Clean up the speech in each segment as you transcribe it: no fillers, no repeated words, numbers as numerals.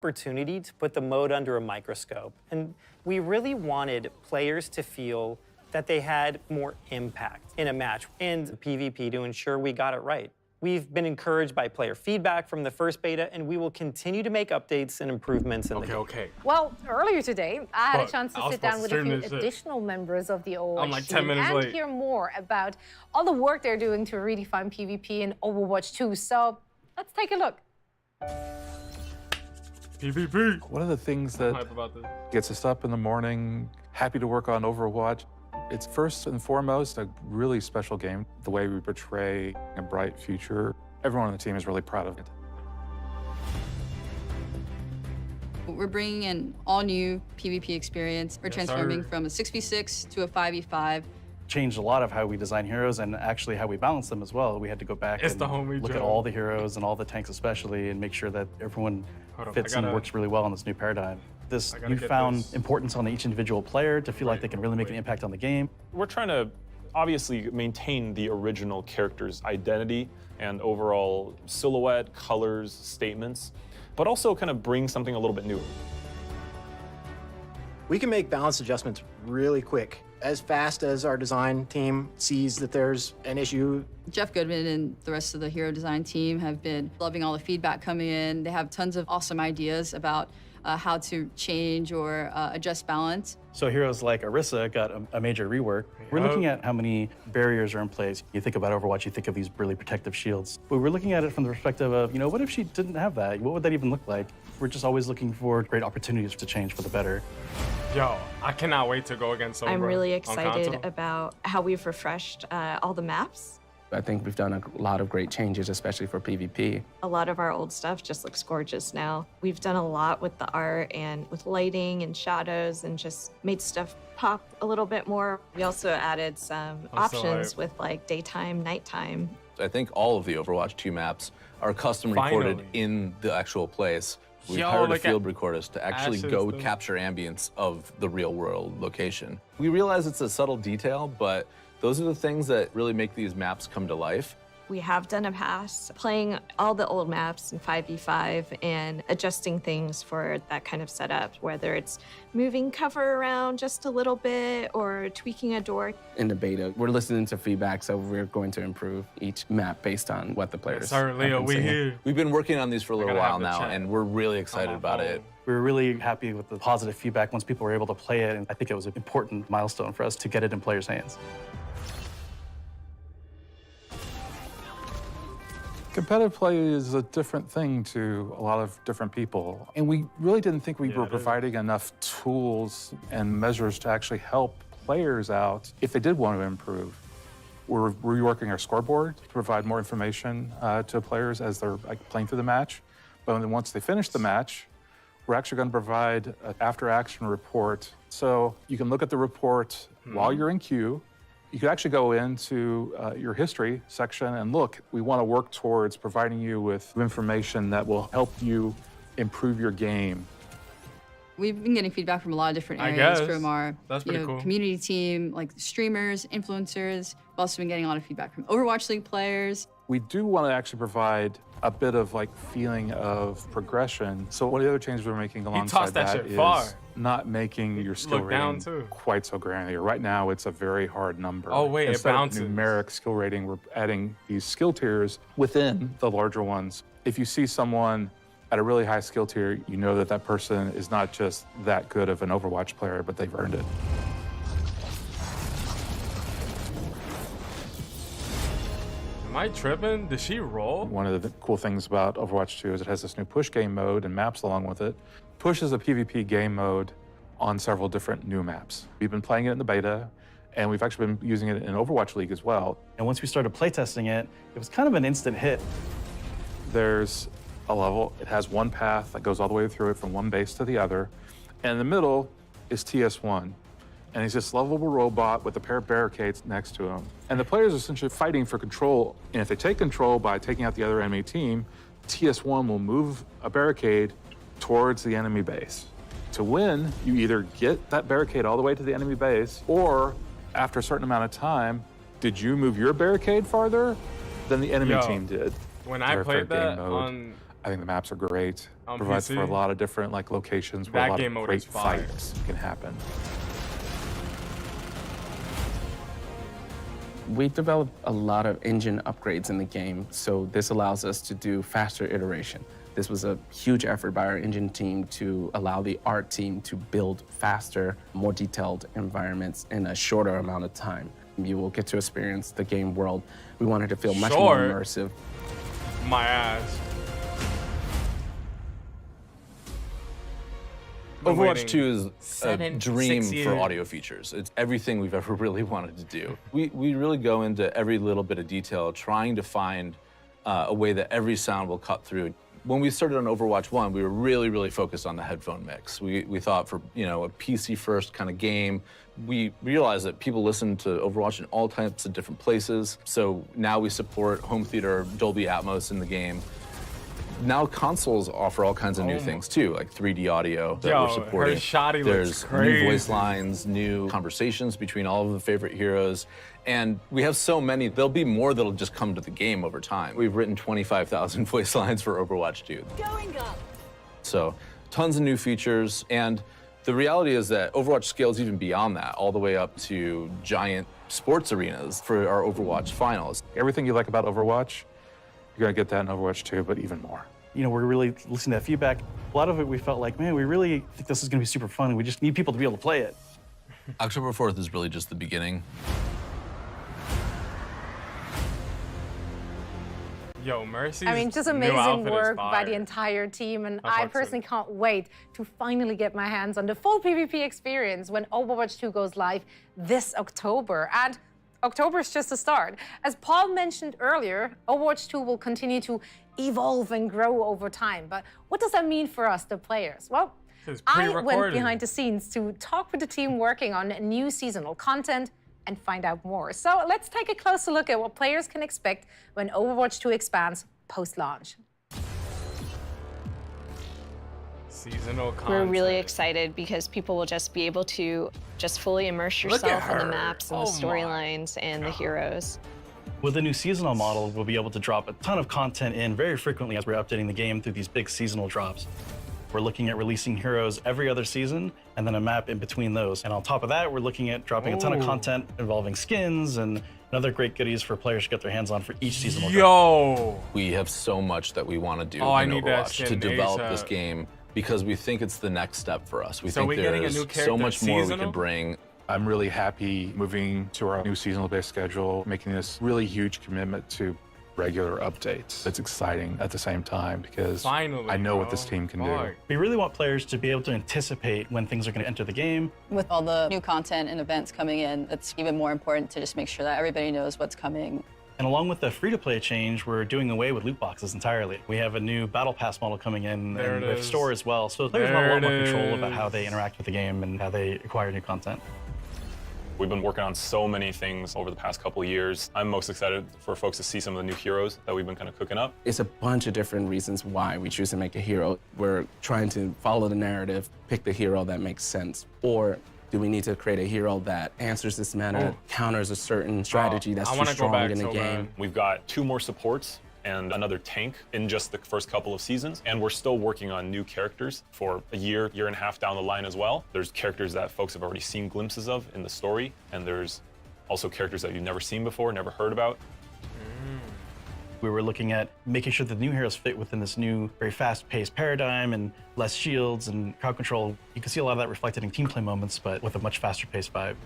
Opportunity to put the mode under a microscope, and we really wanted players to feel that they had more impact in a match and PvP to ensure we got it right. We've been encouraged by player feedback from the first beta, and we will continue to make updates and improvements in the game. Okay. Well, earlier today, I had a chance to I was sit down supposed with to a few stream this additional members of the OVERWATCH I'm like 10 team minutes and late. hear more about all the work they're doing to redefine PvP in Overwatch 2. So let's take a look. PvP. One of the things that Hype about this. gets us up in the morning, happy to work on Overwatch, it's first and foremost a really special game. The way we portray a bright future, everyone on the team is really proud of it. We're bringing in all new PvP experience. We're transforming from a 6v6 to a 5v5. Changed a lot of how we design heroes and actually how we balance them as well. We had to go back and look at all the heroes and all the tanks especially and make sure that everyone fits and works really well in this new paradigm. This newfound importance on each individual player to feel like they can really make an impact on the game. We're trying to obviously maintain the original character's identity and overall silhouette, colors, statements, but also kind of bring something a little bit new. We can make balance adjustments really quick. As fast as our design team sees that there's an issue. Jeff Goodman and the rest of the hero design team have been loving all the feedback coming in. They have tons of awesome ideas about how to change or adjust balance. So heroes like Orisa got a major rework. We're looking at how many barriers are in place. You think about Overwatch, you think of these really protective shields. But we're looking at it from the perspective of, you know, what if she didn't have that? What would that even look like? We're just always looking for great opportunities to change for the better. Yo, I cannot wait to go against Sombra. I'm really excited about how we've refreshed all the maps. I think we've done a lot of great changes, especially for PvP. A lot of our old stuff just looks gorgeous now. We've done a lot with the art and with lighting and shadows and just made stuff pop a little bit more. We also added some options with like daytime, nighttime. I think all of the Overwatch 2 maps are custom recorded in the actual place. We've hired a field recordist to actually go capture ambience of the real world location. We realize it's a subtle detail, but those are the things that really make these maps come to life. We have done a pass playing all the old maps in 5v5 and adjusting things for that kind of setup, whether it's moving cover around just a little bit or tweaking a door. In the beta, we're listening to feedback, so we're going to improve each map based on what the players have been Leo, we saying. here. We've been working on these for a little while now, and we're really excited about it. We were really happy with the positive feedback once people were able to play it, and I think it was an important milestone for us to get it in players' hands. Competitive play is a different thing to a lot of different people. And we really didn't think we were providing enough tools and measures to actually help players out if they did want to improve. We're reworking our scoreboard to provide more information to players as they're playing through the match. But then once they finish the match, we're actually going to provide an after-action report. So you can look at the report while you're in queue. You could actually go into your history section and look. We want to work towards providing you with information that will help you improve your game. We've been getting feedback from a lot of different areas from our community team, like streamers, influencers. We've also been getting a lot of feedback from Overwatch League players. We do want to actually provide a bit of feeling of progression. So one of the other changes we're making alongside that is not making your skill rating quite so granular. Right now, it's a very hard number. Oh wait, Instead it bounces. of numeric skill rating, we're adding these skill tiers within the larger ones. If you see someone at a really high skill tier, you know that that person is not just that good of an Overwatch player, but they've earned it. Am I tripping? Did she roll? One of the cool things about Overwatch 2 is it has this new push game mode and maps along with it. Push is a PvP game mode on several different new maps. We've been playing it in the beta, and we've actually been using it in Overwatch League as well. And once we started playtesting it, it was kind of an instant hit. There's a level. It has one path that goes all the way through it from one base to the other. And in the middle is TS1. And he's this lovable robot with a pair of barricades next to him. And the players are essentially fighting for control. And if they take control by taking out the other enemy team, TS1 will move a barricade towards the enemy base. To win, you either get that barricade all the way to the enemy base, or after a certain amount of time, did you move your barricade farther than the enemy team did? When I played that on I think the maps are great. On Provides PC? for a lot of different locations where That a lot game of mode great is fire. fights can happen. We've developed a lot of engine upgrades in the game, so this allows us to do faster iteration. This was a huge effort by our engine team to allow the art team to build faster, more detailed environments in a shorter amount of time. You will get to experience the game world. We wanted to feel much more immersive. My ass. Overwatch 2 is a dream 6 for years. audio features. It's everything we've ever really wanted to do. We really go into every little bit of detail trying to find a way that every sound will cut through. When we started on Overwatch 1, we were really focused on the headphone mix. We thought for a PC-first kind of game, we realized that people listen to Overwatch in all types of different places. So now we support home theater, Dolby Atmos in the game. Now consoles offer all kinds of new things too, like 3D audio that we're supporting. Her shoddy There's looks crazy. new voice lines, new conversations between all of the favorite heroes. And we have so many, there'll be more that'll just come to the game over time. We've written 25,000 voice lines for Overwatch 2. Going up. So tons of new features. And the reality is that Overwatch scales even beyond that, all the way up to giant sports arenas for our Overwatch finals. Everything you like about Overwatch, you're gonna get that in Overwatch 2, but even more. You know, we're really listening to that feedback. A lot of it we felt like, man, we really think this is gonna be super fun. We just need people to be able to play it. October 4th is really just the beginning. Yo, Mercy's I mean, just new amazing outfit is work by the fire. entire team, and I I fucks with personally can't wait to finally get my hands on the full PvP experience when Overwatch 2 goes live this October. And October is just the start. As Paul mentioned earlier, Overwatch 2 will continue to evolve and grow over time. But what does that mean for us, the players? Well, It's I went pre-recorded. behind the scenes to talk with the team working on new seasonal content and find out more. So let's take a closer look at what players can expect when Overwatch 2 expands post-launch. Seasonal content. We're really excited because people will just be able to just fully immerse Look at yourself in the her. maps and the Oh my storylines and the heroes. With the new seasonal model, we'll be able to drop a ton of content in very frequently as we're updating the game through these big seasonal drops. We're looking at releasing heroes every other season and then a map in between those. And on top of that, we're looking at dropping a ton of content involving skins and other great goodies for players to get their hands on for each seasonal drop. Yo! We have so much that we want to do I in need that Overwatch to skin develop ASAP. this game because we think it's the next step for us. We So think we getting a there's new so character much more we seasonal? can bring. I'm really happy moving to our new seasonal-based schedule, making this really huge commitment to regular updates. It's exciting at the same time because Finally, I know what bro. this team can Fuck. do. We really want players to be able to anticipate when things are going to enter the game. With all the new content and events coming in, it's even more important to just make sure that everybody knows what's coming. And along with the free-to-play change, we're doing away with loot boxes entirely. We have a new Battle Pass model coming in There and it with is. store as well. So players have a There lot more it control about is. how they interact with the game and how they acquire new content. We've been working on so many things over the past couple of years. I'm most excited for folks to see some of the new heroes that we've been kind of cooking up. It's a bunch of different reasons why we choose to make a hero. We're trying to follow the narrative, pick the hero that makes sense. Or do we need to create a hero that answers this matter, counters a certain strategy that's I too wanna go strong back in the so game? bad. We've got 2 more supports and another tank in just the first couple of seasons. And we're still working on new characters for a year and a half down the line as well. There's characters that folks have already seen glimpses of in the story, and there's also characters that you've never seen before, never heard about. We were looking at making sure the new heroes fit within this new, very fast-paced paradigm and less shields and crowd control. You can see a lot of that reflected in team play moments, but with a much faster-paced vibe.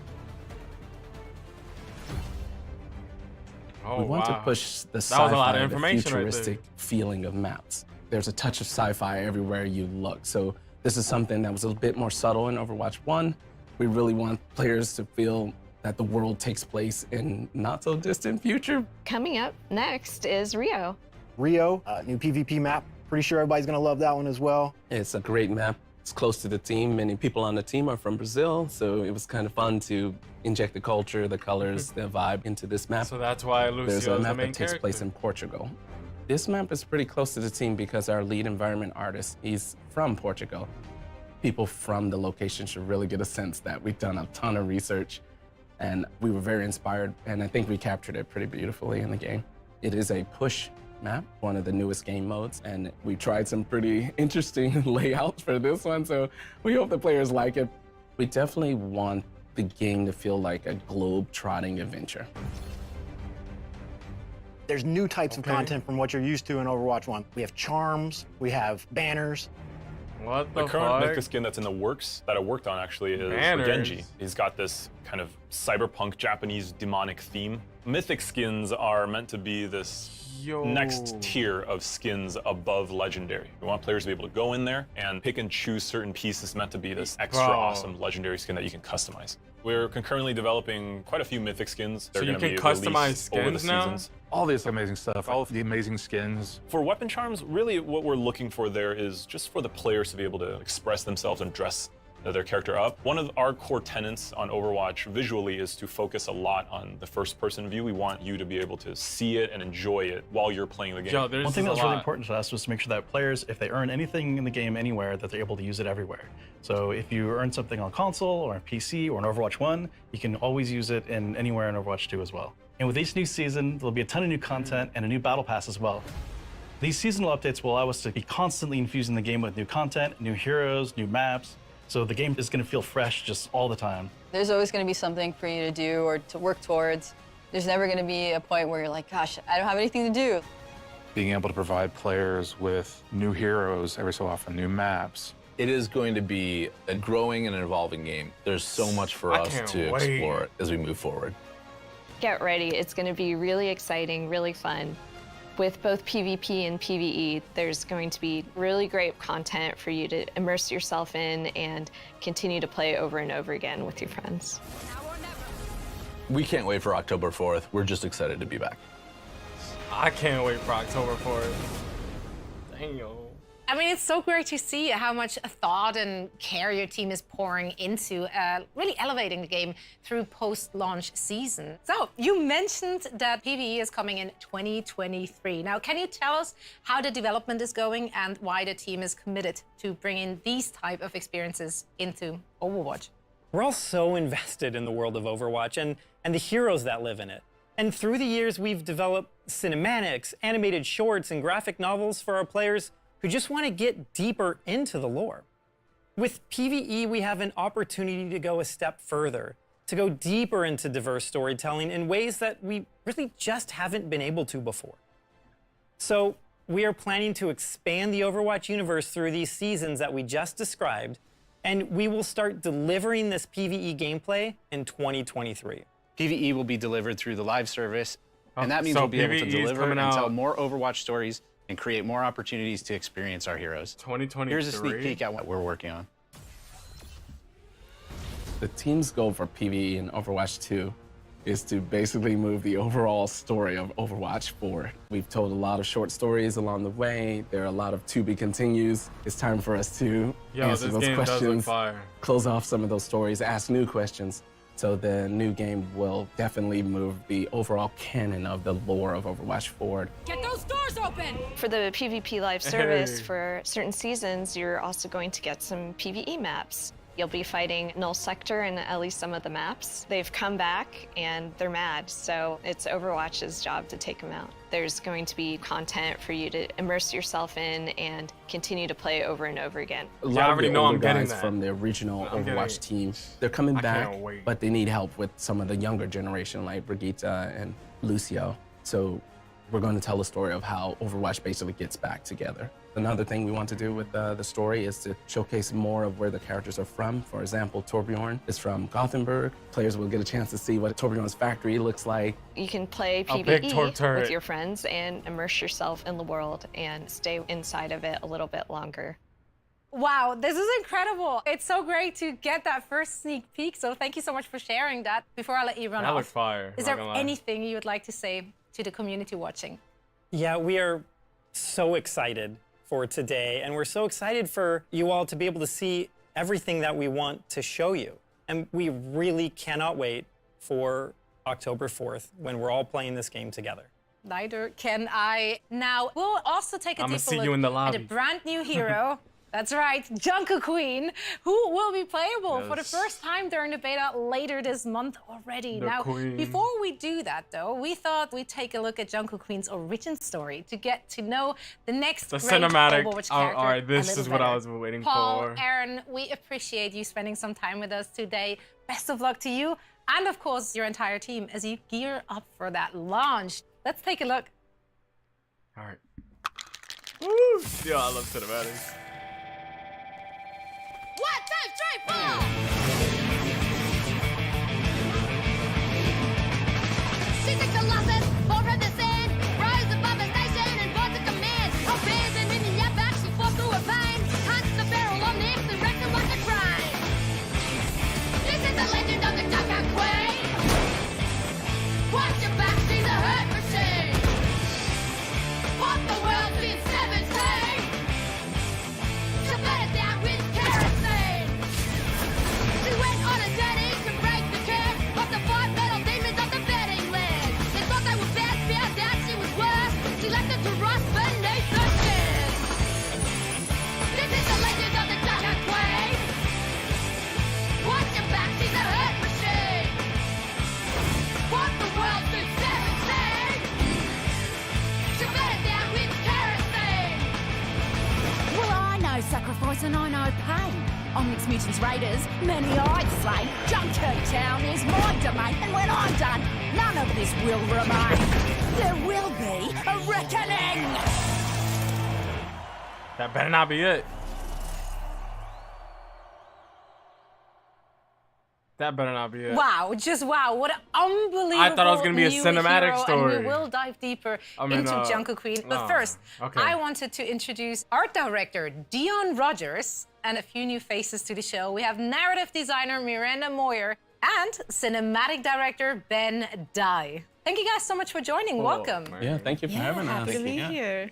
Oh, We want to wow. push the That was a lot of sci-fi, the information right futuristic feeling of maps. There's a touch of sci-fi everywhere you look. So this is something that was a bit more subtle in Overwatch 1. We really want players to feel that the world takes place in not so distant future. Coming up next is Rio. Rio, new PvP map. Pretty sure everybody's gonna love that one as well. It's a great map. It's close to the team. Many people on the team are from Brazil, so it was kind of fun to inject the culture, the colors, the vibe into this map. So that's why There's Lucio's a the map main that takes character. place in Portugal. This map is pretty close to the team because our lead environment artist, he's from Portugal. People from the location should really get a sense that we've done a ton of research and we were very inspired, and I think we captured it pretty beautifully in the game. It is a push map, one of the newest game modes, and we tried some pretty interesting layouts for this one, so we hope the players like it. We definitely want the game to feel like a globe-trotting adventure. There's new types of content from what you're used to in Overwatch 1. We have charms, we have banners. What the current mythic skin that's in the works that I worked on actually is for Genji. He's got this kind of cyberpunk Japanese demonic theme. Mythic skins are meant to be this next tier of skins above legendary. We want players to be able to go in there and pick and choose certain pieces meant to be this extra awesome legendary skin that you can customize. We're concurrently developing quite a few mythic skins. So you can customize skins now? Seasons. All this amazing stuff, all of the amazing skins. For weapon charms, really what we're looking for there is just for the players to be able to express themselves and dress their character up. One of our core tenets on Overwatch visually is to focus a lot on the first-person view. We want you to be able to see it and enjoy it while you're playing the game. One thing that was really important to us was to make sure that players, if they earn anything in the game anywhere, that they're able to use it everywhere. So if you earn something on console or on PC or on Overwatch 1, you can always use it in anywhere in Overwatch 2 as well. And with each new season, there'll be a ton of new content and a new battle pass as well. These seasonal updates will allow us to be constantly infusing the game with new content, new heroes, new maps. So the game is going to feel fresh just all the time. There's always going to be something for you to do or to work towards. There's never going to be a point where you're like, gosh, I don't have anything to do. Being able to provide players with new heroes every so often, new maps. It is going to be a growing and an evolving game. There's so much for us to explore as we move forward. Get ready. It's going to be really exciting, really fun. With both PvP and PvE, there's going to be really great content for you to immerse yourself in and continue to play over and over again with your friends. We can't wait for October 4th. We're just excited to be back. I can't wait for October 4th. Dang, yo. I mean, it's so great to see how much thought and care your team is pouring into really elevating the game through post-launch season. So, you mentioned that PvE is coming in 2023. Now, can you tell us how the development is going and why the team is committed to bringing these type of experiences into Overwatch? We're all so invested in the world of Overwatch and the heroes that live in it. And through the years, we've developed cinematics, animated shorts, and graphic novels for our players who just want to get deeper into the lore. With PvE, we have an opportunity to go a step further, to go deeper into diverse storytelling in ways that we really just haven't been able to before. So we are planning to expand the Overwatch universe through these seasons that we just described, and we will start delivering this PvE gameplay in 2023. PvE will be delivered through the live service, and that means we'll be able to deliver and tell more Overwatch stories and create more opportunities to experience our heroes. 2023. Here's a sneak peek at what we're working on. The team's goal for PvE in Overwatch 2 is to basically move the overall story of Overwatch forward. We've told a lot of short stories along the way. There are a lot of to be continues. It's time for us to answer those questions, close off some of those stories, ask new questions. So the new game will definitely move the overall canon of the lore of Overwatch forward. Get those doors open! For the PvP live service, for certain seasons, you're also going to get some PvE maps. You'll be fighting Null Sector in at least some of the maps. They've come back and they're mad, so it's Overwatch's job to take them out. There's going to be content for you to immerse yourself in and continue to play over and over again. A lot of the older guys from the original Overwatch team, they're coming back, but they need help with some of the younger generation like Brigitte and Lucio. So we're going to tell the story of how Overwatch basically gets back together. Another thing we want to do with the story is to showcase more of where the characters are from. For example, Torbjorn is from Gothenburg. Players will get a chance to see what Torbjorn's factory looks like. You can play PvE with your friends and immerse yourself in the world and stay inside of it a little bit longer. Wow, this is incredible. It's so great to get that first sneak peek, so thank you so much for sharing that. Before I let you run off, looks fire. Is there anything you would like to say to the community watching? Yeah, we are so excited for today, and we're so excited for you all to be able to see everything that we want to show you. And we really cannot wait for October 4th when we're all playing this game together. Neither can I. Now, we'll also take a deeper look at a brand new hero That's right, Junker Queen, who will be playable for the first time during the beta later this month already. The now, Queen. before we do that, though, we thought we'd take a look at Junker Queen's origin story to get to know the next great cinematic. Overwatch character. All right, this a is little what I better. was waiting Paul, for. Aaron, we appreciate you spending some time with us today. Best of luck to you, and of course, your entire team as you gear up for that launch. Let's take a look. All right. Woo! Yo, I love cinematics. 1, 2, 3, 4! She's a colossus, born from the sand, rise above the station and boards a command. Her bears and in the back, she fought through a vine, hunts the barrel on the and wrecks her like a crime. This is the legend of the Junker Queen. Watch your back, she's a hurt machine. Fought the world since 17. She let it down with kerosene. She went on a journey to break the curse of the 5 metal demons of the betting land. They thought they were bad, found out she was worse. She left them to rust beneath the chairs. This is the legend of the Junker Queen. Watch your back, she's a hurt machine. Fought the world since 17. She let it down with kerosene. Well, I know sacrifice and I know pain. On Mixed Mutants Raiders, many I'd slay. Junker Town is my domain, and when I'm done, none of this will remain. There will be a reckoning. That better not be it. That better not be it. Wow, just wow, what an unbelievable I thought it was gonna be a new cinematic hero, story. And we will dive deeper into Junker Queen. But first, okay. I wanted to introduce art director Dion Rogers and a few new faces to the show. We have narrative designer Miranda Moyer and cinematic director Ben Dye. Thank you guys so much for joining. Welcome. Yeah, thank you for having us. Happy to be here.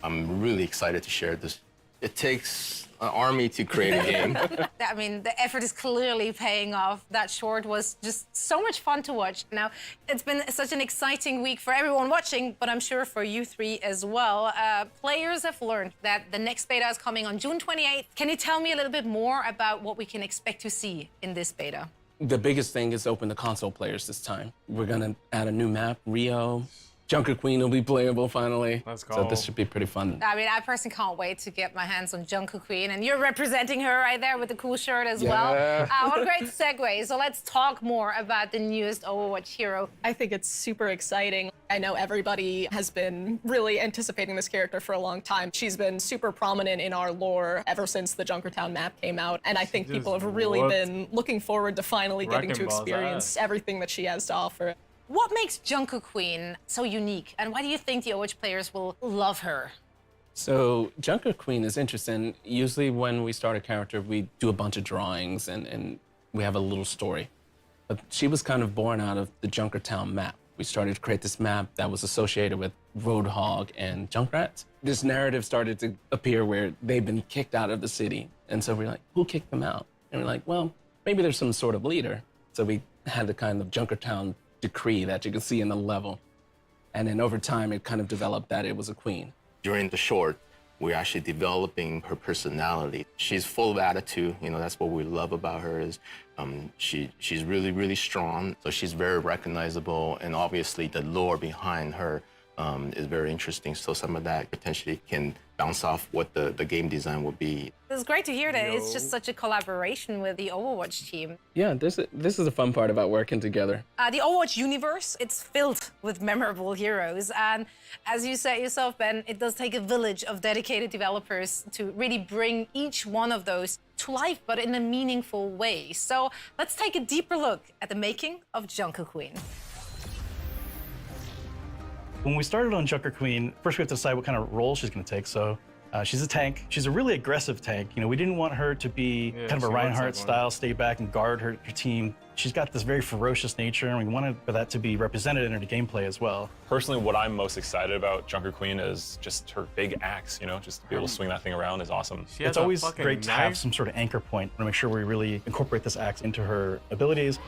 I'm really excited to share this. It takes an army to create a game. I mean, the effort is clearly paying off. That short was just so much fun to watch. Now, it's been such an exciting week for everyone watching, but I'm sure for you three as well. Players have learned that the next beta is coming on June 28th. Can you tell me a little bit more about what we can expect to see in this beta? The biggest thing is open to console players this time. We're gonna add a new map, Rio. Junker Queen will be playable finally. Let's go. So this should be pretty fun. I mean, I personally can't wait to get my hands on Junker Queen, and you're representing her right there with the cool shirt as well. What a great segue. So let's talk more about the newest Overwatch hero. I think it's super exciting. I know everybody has been really anticipating this character for a long time. She's been super prominent in our lore ever since the Junkertown map came out, and I think people have really been looking forward to finally getting to experience everything that she has to offer. What makes Junker Queen so unique, and why do you think the Overwatch players will love her? So Junker Queen is interesting. Usually when we start a character, we do a bunch of drawings and we have a little story. But she was kind of born out of the Junkertown map. We started to create this map that was associated with Roadhog and Junkrats. This narrative started to appear where they've been kicked out of the city. And so we're like, who kicked them out? And we're like, well, maybe there's some sort of leader. So we had the kind of Junkertown decree that you can see in the level. And then over time, it kind of developed that it was a queen. During the short, we're actually developing her personality. She's full of attitude. You know, that's what we love about her is she's really, really strong. So she's very recognizable. And obviously the lore behind her is very interesting. So some of that potentially can bounce off what the game design will be. It's great to hear that it's just such a collaboration with the Overwatch team. Yeah, this is the fun part about working together. The Overwatch universe, it's filled with memorable heroes. And as you said yourself, Ben, it does take a village of dedicated developers to really bring each one of those to life, but in a meaningful way. So let's take a deeper look at the making of Junker Queen. When we started on Junker Queen, first we have to decide what kind of role she's going to take. So she's a tank. She's a really aggressive tank. You know, we didn't want her to be kind of a Reinhardt style, stay back and guard her team. She's got this very ferocious nature, and we wanted for that to be represented in her gameplay as well. Personally, what I'm most excited about Junker Queen is just her big axe, you know, just to be able to swing that thing around is awesome. It's always great to have some sort of anchor point to make sure we really incorporate this axe into her abilities.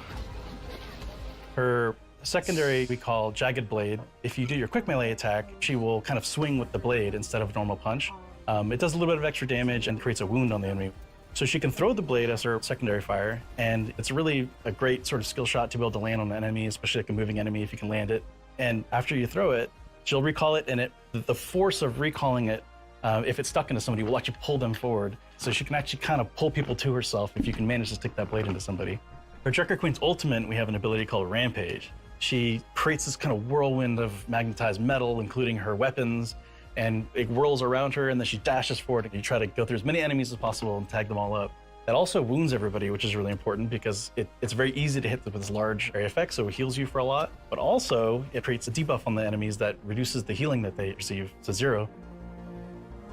Her secondary we call Jagged Blade. If you do your quick melee attack, she will kind of swing with the blade instead of a normal punch. It does a little bit of extra damage and creates a wound on the enemy. So she can throw the blade as her secondary fire, and it's really a great sort of skill shot to be able to land on the enemy, especially like a moving enemy if you can land it. And after you throw it, she'll recall it, and the force of recalling it, if it's stuck into somebody, will actually pull them forward. So she can actually kind of pull people to herself if you can manage to stick that blade into somebody. Her Junker Queen's ultimate, we have an ability called Rampage. She creates this kind of whirlwind of magnetized metal, including her weapons, and it whirls around her, and then she dashes forward, and you try to go through as many enemies as possible and tag them all up. That also wounds everybody, which is really important because it's very easy to hit with this large area effect, so it heals you for a lot, but also it creates a debuff on the enemies that reduces the healing that they receive to 0.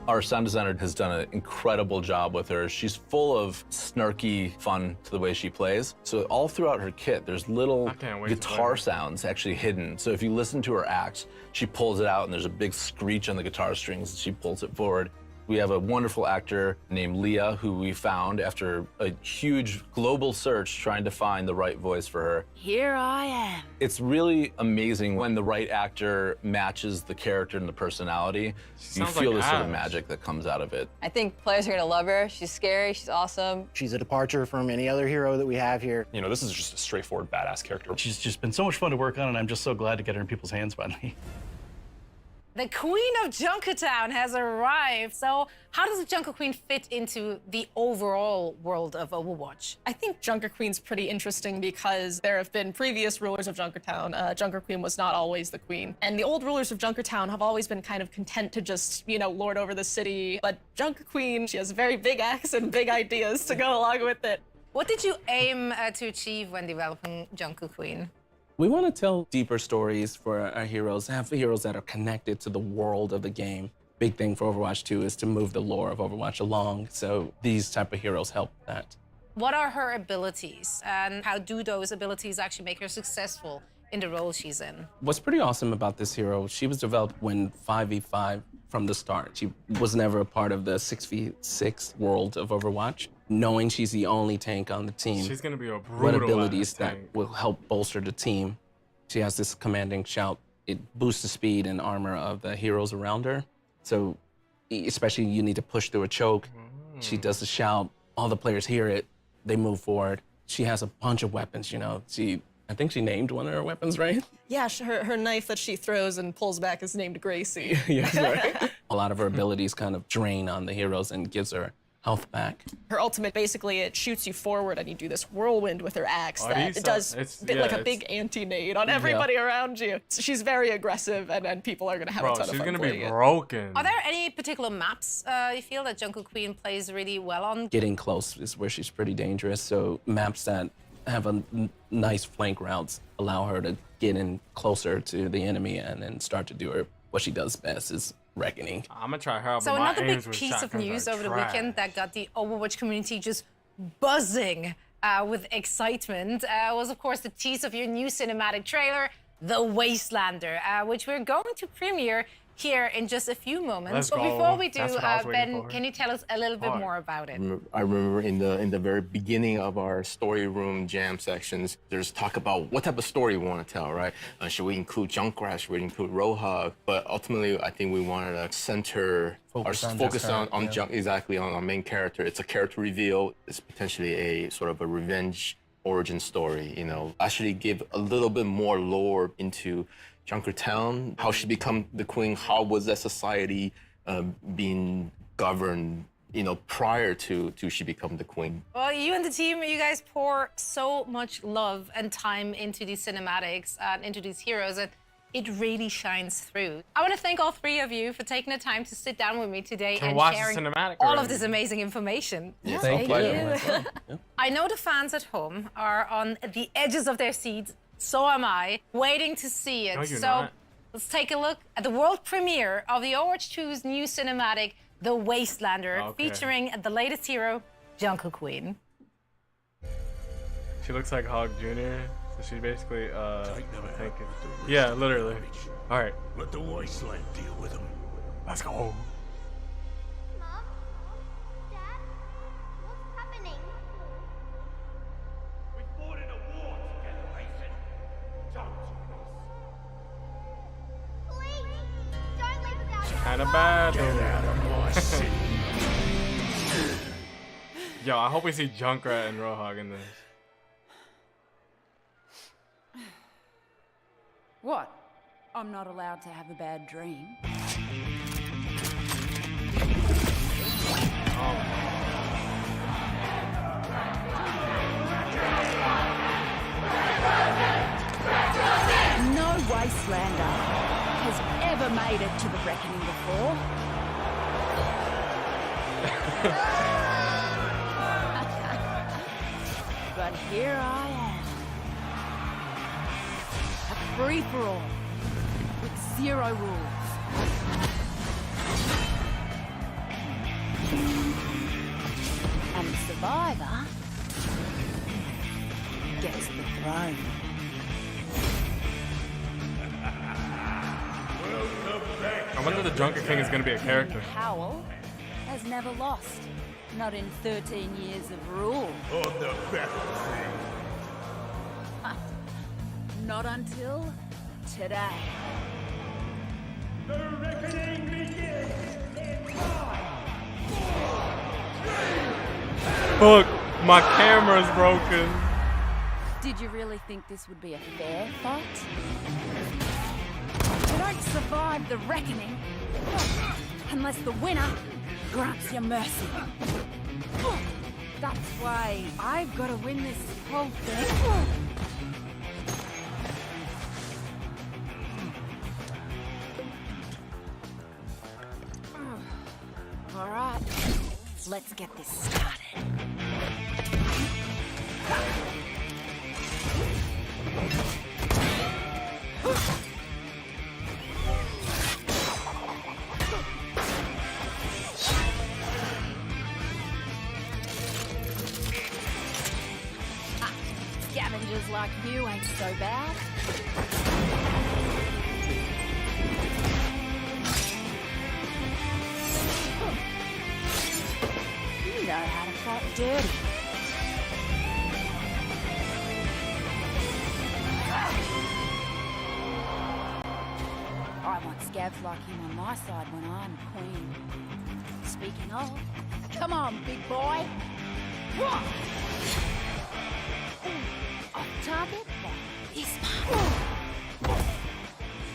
Our sound designer has done an incredible job with her. She's full of snarky fun to the way she plays. So all throughout her kit, there's little guitar sounds actually hidden. So if you listen to her axe, she pulls it out and there's a big screech on the guitar strings and she pulls it forward. We have a wonderful actor named Leah who we found after a huge global search trying to find the right voice for her. Here I am. It's really amazing when the right actor matches the character and the personality. You feel the sort of magic that comes out of it. I think players are gonna love her. She's scary, she's awesome. She's a departure from any other hero that we have here. You know, this is just a straightforward badass character. She's just been so much fun to work on, and I'm just so glad to get her in people's hands finally. The Queen of Junkertown has arrived. So how does the Junker Queen fit into the overall world of Overwatch? I think Junker Queen's pretty interesting because there have been previous rulers of Junkertown. Junker Queen was not always the queen. And the old rulers of Junkertown have always been kind of content to just, you know, lord over the city. But Junker Queen, she has a very big axe and big ideas to go along with it. What did you aim to achieve when developing Junker Queen? We want to tell deeper stories for our heroes, have heroes that are connected to the world of the game. Big thing for Overwatch 2 is to move the lore of Overwatch along, so these type of heroes help that. What are her abilities, and how do those abilities actually make her successful in the role she's in? What's pretty awesome about this hero, she was developed when 5v5 from the start. She was never a part of the 6v6 world of Overwatch. Knowing she's the only tank on the team, she's gonna be a brutal what abilities that tank will help bolster the team. She has this commanding shout. It boosts the speed and armor of the heroes around her. So especially you need to push through a choke. She does the shout, all the players hear it, they move forward. She has a bunch of weapons, you know. I think she named one of her weapons, right? Yeah, her knife that she throws and pulls back is named Gracie. Yes, right. A lot of her abilities kind of drain on the heroes and gives her health back. Her ultimate, basically, it shoots you forward and you do this whirlwind with her axe that it does like a big anti-nade on everybody around you. So she's very aggressive and people are gonna have a ton of fun she's gonna playing be it. broken. Are there any particular maps you feel that Junker Queen plays really well on? Getting close is where she's pretty dangerous, so maps that have a nice flank routes allow her to get in closer to the enemy and then start to do what she does best is Reckoning. I'm gonna try her. So another big piece of news over the weekend that got the Overwatch community just buzzing with excitement was, of course, the tease of your new cinematic trailer, The Wastelander, which we're going to premiere here in just a few moments. But before we do, Ben, can you tell us a little bit more about it? I remember in the very beginning of our story room jam sections, there's talk about what type of story we want to tell, right? Should we include Junkrat? Should we include Roadhog? But ultimately, I think we wanted to focus on our main character. It's a character reveal. It's potentially a sort of a revenge origin story, you know. Actually give a little bit more lore into Junkertown, how she become the queen, how was that society being governed, you know, prior to she become the queen. Well, you and the team, you guys pour so much love and time into these cinematics and into these heroes, and it really shines through. I want to thank all three of you for taking the time to sit down with me today and sharing all of this amazing information. Yeah, thank you. I know the fans at home are on the edges of their seats. So am I, waiting to see it. No, you're not. Let's take a look at the world premiere of the Overwatch 2's new cinematic, The Wastelander, featuring the latest hero, Junker Queen. She looks like Hog Jr., so she basically, yeah, literally. All right. Let the Wasteland deal with them. Let's go. Mom? Dad? What's happening? We fought in a war together, Mason. Don't Please, don't leave without us. Kind of bad. get out of my Yo, I hope we see Junkrat and Roadhog in this. What? I'm not allowed to have a bad dream. No Wastelander has ever made it to the reckoning before. But here I am. A free-for-all with zero rules. And the survivor gets the throne. I wonder if the Junker King is going to be a character. Howell has never lost. Not in 13 years of rule. On the battlefield. Not until today. The reckoning begins in 5, 4, 3. Look, my camera's broken. Did you really think this would be a fair fight? You don't survive the reckoning unless the winner grants you mercy. That's why I've got to win this whole thing. All right, let's get this started. Scavengers like you ain't so bad. You know how to fight dirty. I want scabs like him on my side when I'm queen. Speaking of, come on, big boy. Off target? This one.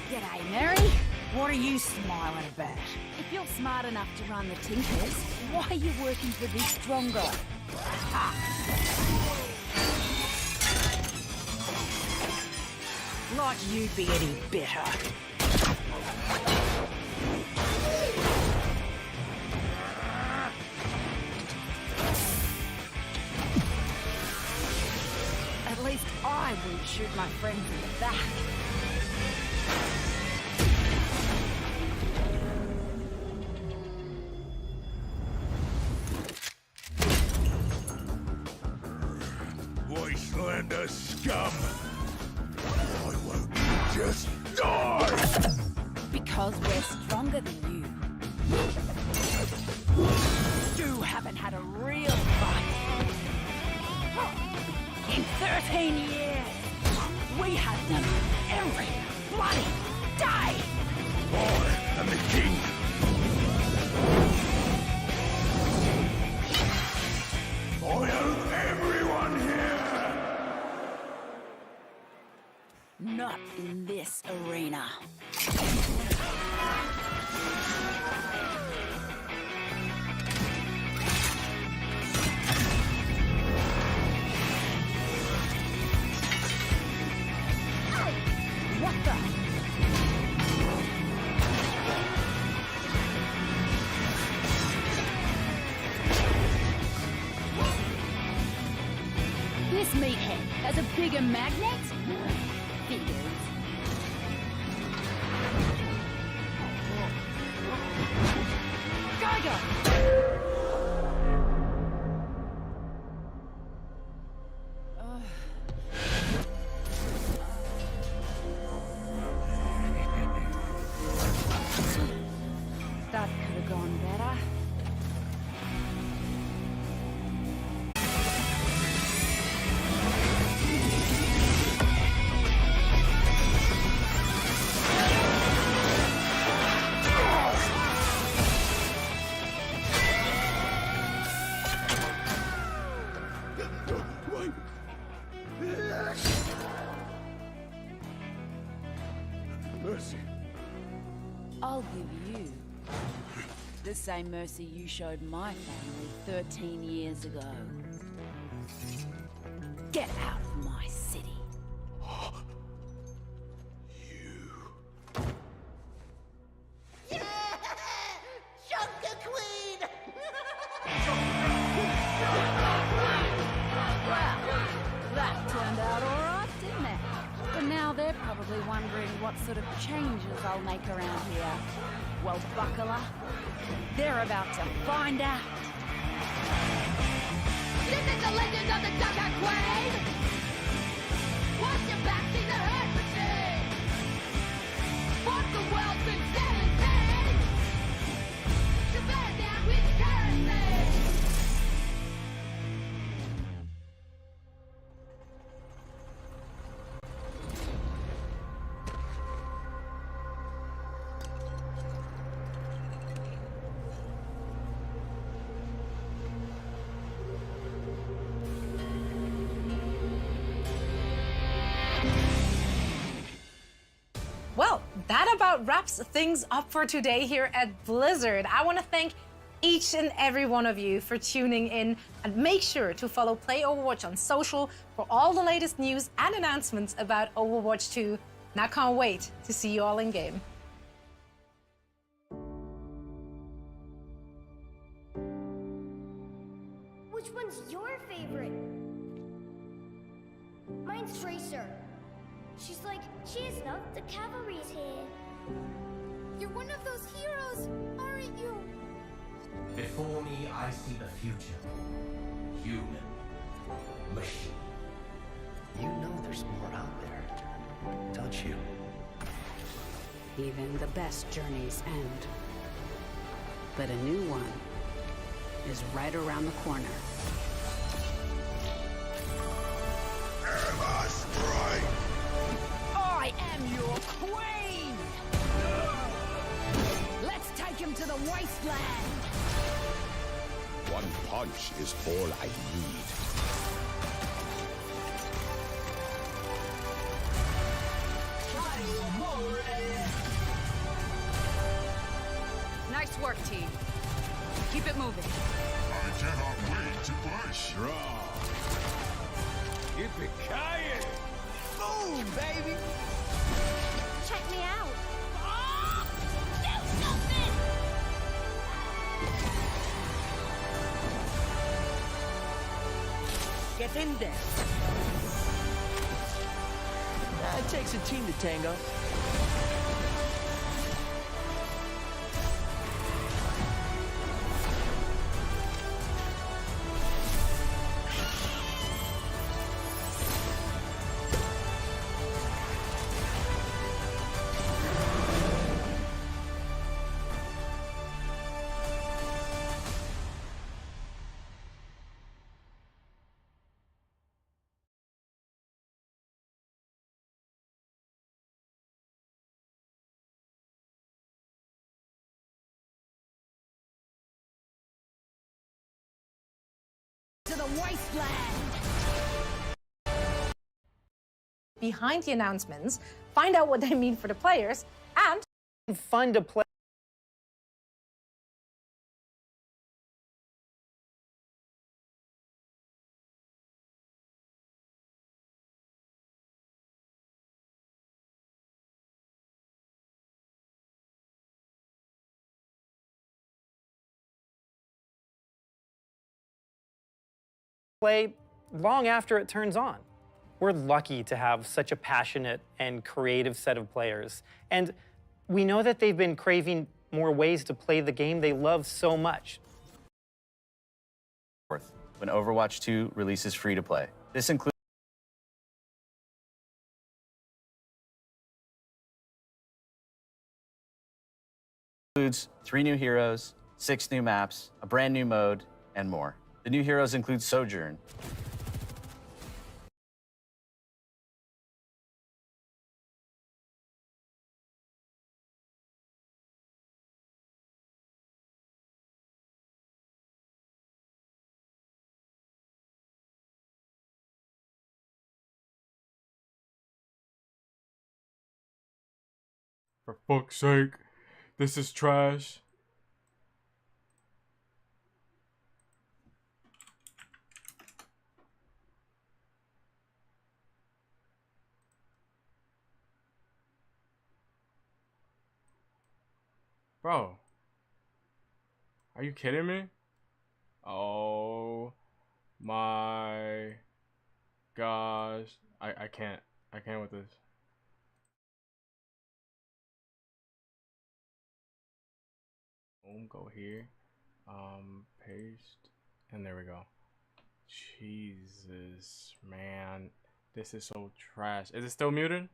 G'day, Mary. What are you smiling about? If you're smart enough to run the Tinkers, why are you working for this strong guy? Like you'd be any better. At least I wouldn't shoot my friends in the back. Wastelander scum! Why won't you just die? Because we're stronger than you. You haven't had a real fight. In 13 years, we have them every bloody day. I am the king. I own everyone here. Not in this arena. What the? This meathead has a bigger magnet? Figures. Go! That could have gone better. the same mercy you showed my family 13 years ago. Get out of my city. Junker Queen! That turned out all right, didn't it? But now they're probably wondering what sort of changes I'll make around here. Well, buckle up. They're about to find out. This is the legend of the Junker Queen! Watch your back, see the hurt machine! Once the world's been set in pain, you better down with kerosene! Well, that about wraps things up for today here at Blizzard. I want to thank each and every one of you for tuning in, and make sure to follow Play Overwatch on social for all the latest news and announcements about Overwatch 2. And I can't wait to see you all in game. Which one's your favorite? Mine's Tracer. She's like, cheers, love, the cavalry's here. You're one of those heroes, aren't you? Before me, I see the future. Human. Machine. You know there's more out there, don't you? Even the best journeys end. But a new one is right around the corner. Ever strike! I am your queen! Let's take him to the wasteland! One punch is all I need. Nice work, team. Keep it moving. I cannot wait to push. Draw. Yippee-ki-yay! Boom, baby! Check me out. Do something! Get in there. It takes a team to tango. To the wasteland! Behind the announcements, find out what they mean for the players, and fun to play. Play long after it turns on. We're lucky to have such a passionate and creative set of players. And we know that they've been craving more ways to play the game they love so much. When Overwatch 2 releases free to play. This includes includes 3 new heroes, 6 new maps, a brand new mode, and more. The new heroes include Sojourn, For fuck's sake, this is trash. Bro. Are you kidding me? Oh my gosh. I can't with this. Boom, go here. Paste. And there we go. Jesus, man. This is so trash. Is it still muted?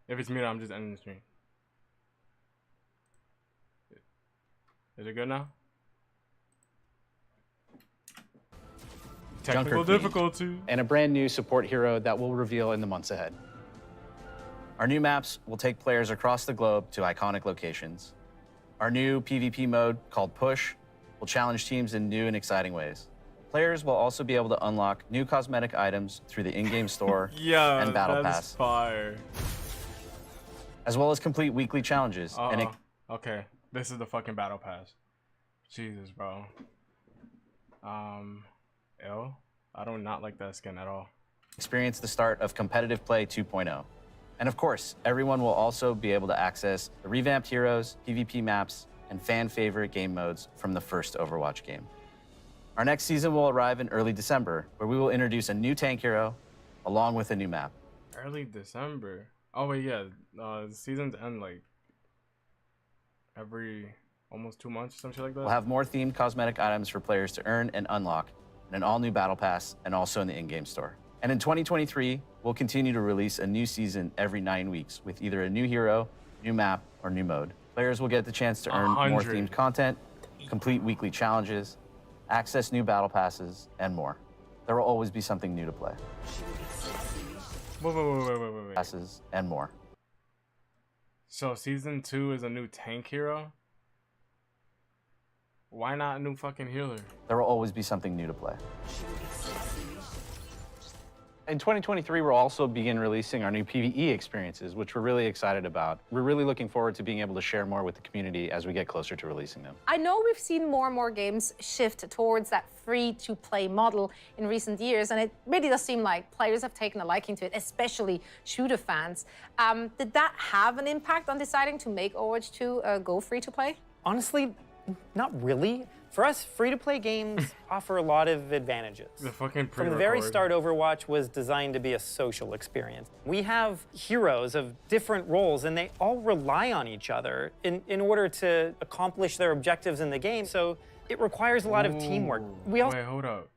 If it's muted, I'm just ending the stream. Is it good now? Technical difficulty. And a brand new support hero that we'll reveal in the months ahead. Our new maps will take players across the globe to iconic locations. Our new PvP mode, called Push, will challenge teams in new and exciting ways. Players will also be able to unlock new cosmetic items through the in-game store and Battle Pass, fire. as well as complete weekly challenges. Okay, this is the fucking Battle Pass. Jesus, bro. I do not like that skin at all. Experience the start of competitive play 2.0. And of course, everyone will also be able to access the revamped heroes, PvP maps, and fan favorite game modes from the first Overwatch game. Our next season will arrive in early December, where we will introduce a new tank hero along with a new map. Early December? Oh wait, yeah. The seasons end like every almost 2 months, some shit like that. We'll have more themed cosmetic items for players to earn and unlock in an all-new Battle Pass and also in the in-game store. And in 2023, we'll continue to release a new season every 9 weeks with either a new hero, new map, or new mode. Players will get the chance to earn more themed content, complete weekly challenges, access new battle passes, and more. There will always be something new to play. Wait. Passes and more. So season 2 is a new tank hero? Why not a new fucking healer? There will always be something new to play. In 2023, we'll also begin releasing our new PVE experiences, which we're really excited about. We're really looking forward to being able to share more with the community as we get closer to releasing them. I know we've seen more and more games shift towards that free-to-play model in recent years, and it really does seem like players have taken a liking to it, especially shooter fans. Did that have an impact on deciding to make Overwatch 2 go free-to-play? Honestly, not really. For us, free-to-play games offer a lot of advantages. From the very start, Overwatch was designed to be a social experience. We have heroes of different roles, and they all rely on each other in order to accomplish their objectives in the game, so it requires a lot of teamwork. Wait, hold up.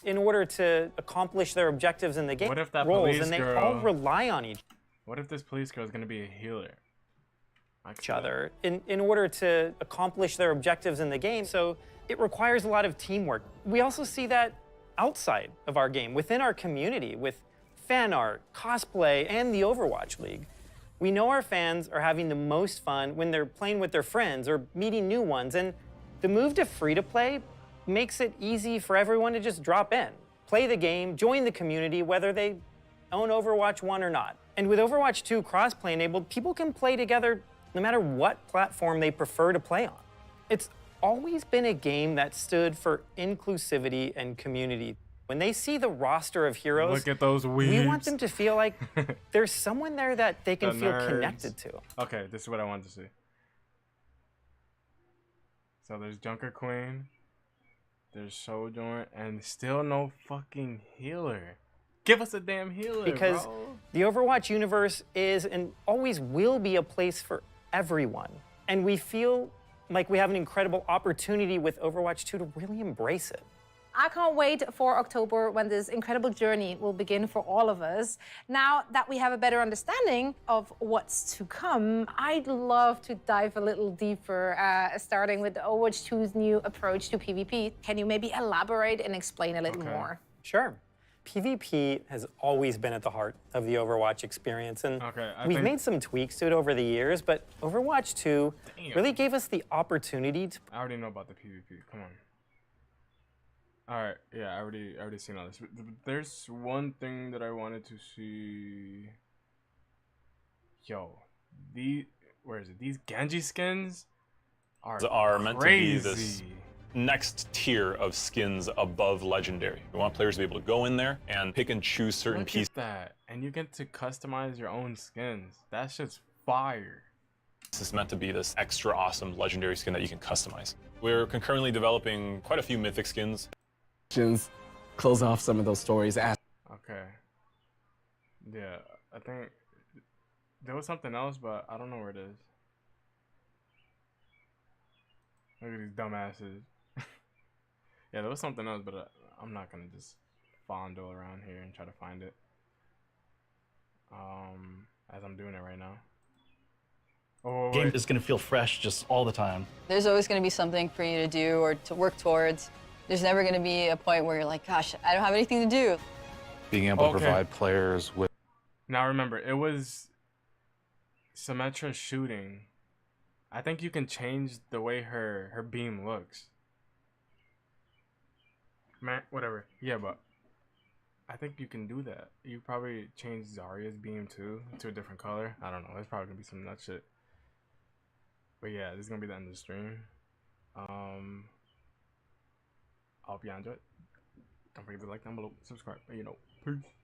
In order to accomplish their objectives in the game, what if that roles, police and they girl, all rely on each other. What if this police girl is going to be a healer? Each other in order to accomplish their objectives in the game, so it requires a lot of teamwork. We also see that outside of our game, within our community, with fan art, cosplay, and the Overwatch League. We know our fans are having the most fun when they're playing with their friends or meeting new ones, and the move to free-to-play makes it easy for everyone to just drop in, play the game, join the community, whether they own Overwatch 1 or not. And with Overwatch 2 crossplay enabled, people can play together no matter what platform they prefer to play on. It's always been a game that stood for inclusivity and community. When they see the roster of heroes, look at those weebs. We want them to feel like there's someone there that they can feel connected to. Okay, this is what I wanted to see. So there's Junker Queen, there's Sojourn, and still no fucking healer. Give us a damn healer, because bro. The Overwatch universe is and always will be a place for everyone. And we feel like we have an incredible opportunity with Overwatch 2 to really embrace it. I can't wait for October when this incredible journey will begin for all of us. Now that we have a better understanding of what's to come, I'd love to dive a little deeper, starting with Overwatch 2's new approach to PvP. Can you maybe elaborate and explain a little more? Sure. PvP has always been at the heart of the Overwatch experience, and we've made some tweaks to it over the years, but Overwatch 2 really gave us the opportunity to... I already know about the PvP, come on. All right, yeah, I already seen all this. There's one thing that I wanted to see. Yo, where is it? These Genji skins are meant to be this next tier of skins above legendary. We want players to be able to go in there and pick and choose certain pieces. Look at that, and you get to customize your own skins. That shit's fire. This is meant to be this extra awesome legendary skin that you can customize. We're concurrently developing quite a few mythic skins. Close off some of those stories. Okay. Yeah, I think there was something else, but I don't know where it is. Look at these dumbasses. Yeah, there was something else, but I'm not gonna just fondle around here and try to find it. As I'm doing it right now. Oh, Game is going to feel fresh just all the time. There's always going to be something for you to do or to work towards. There's never going to be a point where you're like, gosh, I don't have anything to do. Being able to provide players with... Now remember, it was Symmetra shooting. I think you can change the way her beam looks. Man, whatever. Yeah, but I think you can do that. You probably change Zarya's beam too to a different color. I don't know. There's probably gonna be some nut shit. But yeah, this is gonna be the end of the stream. I hope you enjoyed. Don't forget to like down below, subscribe, you know. Peace.